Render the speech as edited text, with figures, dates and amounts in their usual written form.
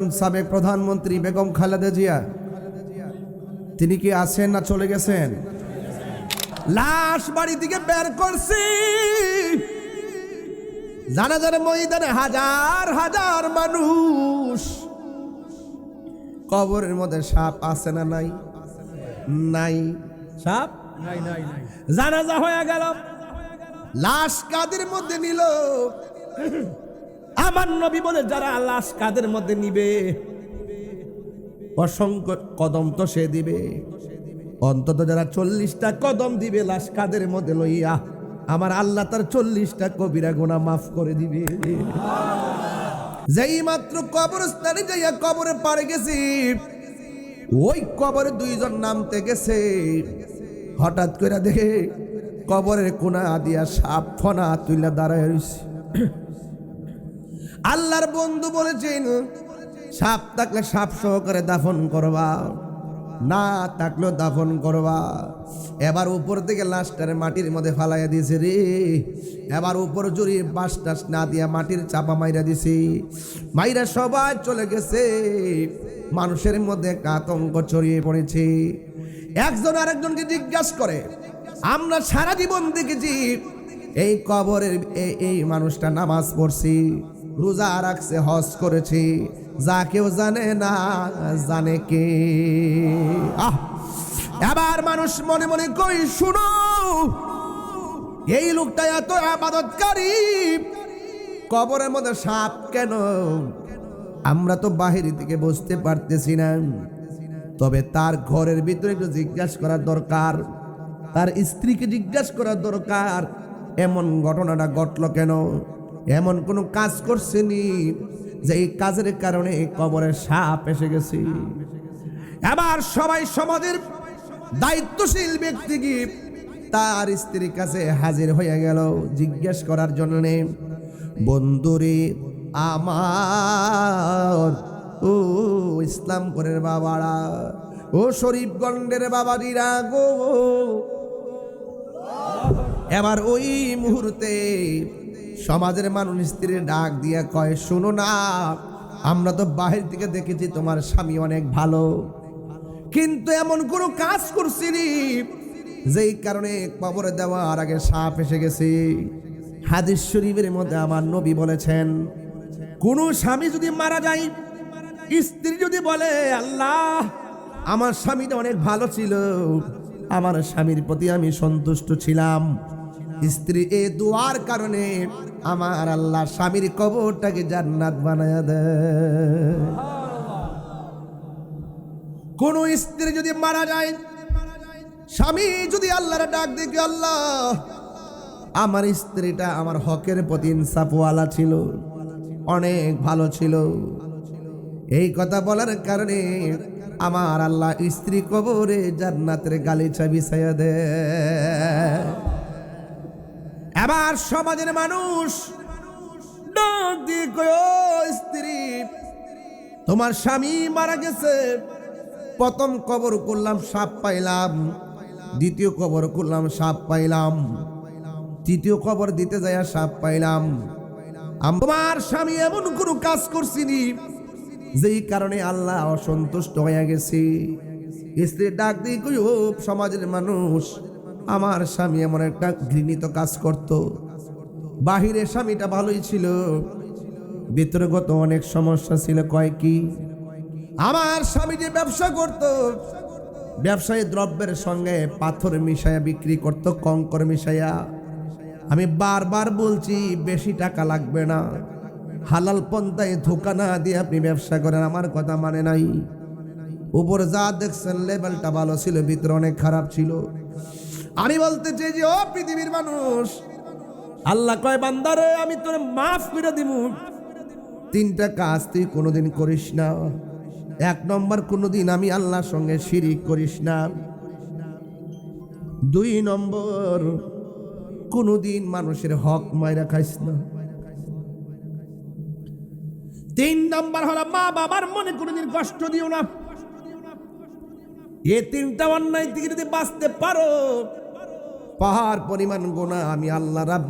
সাবেক প্রধানমন্ত্রী বেগম খালেদা জিয়া তিনি কি আছেন না চলে গেছেন? লাশ বাড়ি থেকে বের করছি। জানাজার ময়দানে হাজার হাজার মানুষ। কবরের মধ্যে সাপ আছে না নাই? নাই। সাপ নাই নাই নাই। জানাজা হয়ে গেল, লাশ কাদের মধ্যে নিল? আমার নবী বলে যারা লাশ কাদের মধ্যে নিবে, অসংখ্য কদম তো সে দিবে, অন্তত যারা 40টা কদম দিবে লাশ কাদের মধ্যে লইয়া, আমার আল্লাহ তার 40টা কবিরা গুনাহ মাফ করে দিবে। যেই মাত্র কবরস্থানে যাইয়া কবরে পাড়ে গেছি, ওই কবরে দুইজন নামতে গেছে। হঠাৎ করে দেখে কবরের কোনা দিয়া সাপ ফনা তুইলা দাঁড়ায় রইছে। আল্লাহর বন্ধু বলেছেন সাপ থাকলে সাপ সহকারে দাফন করবা, না থাকলেও দাফন করবা। এবার উপর থেকে লাশটারে মাটির মধ্যে ফালাইয়া দিয়েছে রে। এবার উপর জুড়ি বাঁশ টাস না দিয়া মাটির চাপা মাইরা দিছি। মাইরা সবাই চলে গেছে। মানুষের মধ্যে আতঙ্ক ছড়িয়ে পড়েছে। একজন আরেকজনকে জিজ্ঞাসা করে, আমরা সারা জীবন দেখেছি এই কবরের এই মানুষটা নামাজ পড়ছি, রোজা রাখছে, হজ করেছি, যা কেউ জানে না জানে কে? এবার মানুষ মনে মনে কই, শুনো, এই লোকটা এত ইবাদতকারী, কবরের মধ্যে সাপ কেন? আমরা তো বাহির থেকে বুঝতে পারতেছি না। তবে তার ঘরের ভিতরে একটু জিজ্ঞাসা করা দরকার, তার স্ত্রীকে জিজ্ঞাসা করা দরকার, এমন ঘটনাটা ঘটলো কেন? এমন কোন কাজ করছেনি যে এই কাজের কারণে কবরে সাপ এসে গেছে? এবার সবাই সমাজের দায়িত্বশীল ব্যক্তি কি তার স্ত্রীর কাছে হাজির হয়ে গেল জিজ্ঞেস করার জন্য। বন্ধুরে আমার, ও ইসলামপুরের বাবারা, ও শরীফগঞ্জের বাবাজিরা গো, এবার ওই মুহূর্তে সমাজের মানুষ স্ত্রীর ডাক দিয়া কয়, শোনো না, আমরা তো বাহির থেকে দেখেছি তোমার স্বামী অনেক ভালো, কিন্তু এমন কোনো কাজ করছিনি যেই কারণে কবরে দেওয়ার আগে সাপ এসে গেছে। হাদিস শরীফের মধ্যে আমার নবী বলেছেন, কোন স্বামী যদি মারা যায়, স্ত্রী যদি বলে, আল্লাহ আমার স্বামীটা অনেক ভালো ছিল, আমার স্বামীর প্রতি আমি সন্তুষ্ট ছিলাম, স্ত্রী এই দোয়ার কারণে আমার আল্লাহ স্বামীর কবরটাকে জান্নাত বানায়া দেয়। কোন স্ত্রী যদি মারা যায়, স্বামী যদি আল্লাহর ডাক দেখে, আল্লাহ আমার স্ত্রীটা আমার হকের প্রতি ইনসাফওয়ালা ছিল, অনেক ভালো ছিল, এই কথা বলার কারণে আমার আল্লাহ স্ত্রী কবরে জান্নাতের গালিচা বিছাইয়া দেয়। এবার সমাজের মানুষ ডাক দিয়ে কয়, ও স্ত্রী, তোমার স্বামী মারা গেছে, প্রথম কবর করলাম সাপ পাইলাম, দ্বিতীয় কবর করলাম সাপ পাইলাম, তৃতীয় কবর দিতে যায় সাপ পাইলাম, আমার স্বামী এমন কোনো কাজ করছিনি যেই কারণে আল্লাহ অসন্তুষ্ট হয়ে গেছে। স্ত্রী ডাক দিয়ে কই, ও সমাজের মানুষ, আমার স্বামী এমন একটা ঘৃণিত কাজ করত, বাহিরে স্বামীটা ভালোই ছিল, ভিতরগত অনেক সমস্যা ছিল। কয় কি? আমার স্বামী যে ব্যবসা করত, ব্যবসায়ী দ্রব্যের সঙ্গে পাথর মিশাইয়া বিক্রি করত, কঙ্কর মিশাইয়া। আমি বারবার বলছি বেশি টাকা লাগবে না, হালাল পন্থায় ধোকা না দিয়ে আপনি ব্যবসা করেন, আমার কথা মানে নাই। উপর যা দেখছেন লেভেলটা ভালো ছিল, ভিতরে অনেক খারাপ ছিল। আমি বলতে চাই যে, ও পৃথিবীর মানুষ, আল্লাহ কয়, বান্দারে আমি তোরে মাফ করে দিব, 3টা কাজ তুই কোনোদিন করিস না। 1 নম্বর, কোনোদিন আমি আল্লাহর সঙ্গে শিরিক করিস না। 2 নম্বর, কোনোদিন মানুষের হক মাইরা খাইস না। 3 নম্বর হলো মা বাবার মনে কোনোদিন কষ্ট দিও না। এই 3টা অন্যায় থেকে যদি বাঁচতে পারো, পাহাড় পরিমাণ গুনাহ আমি আল্লাহ রাব্বুল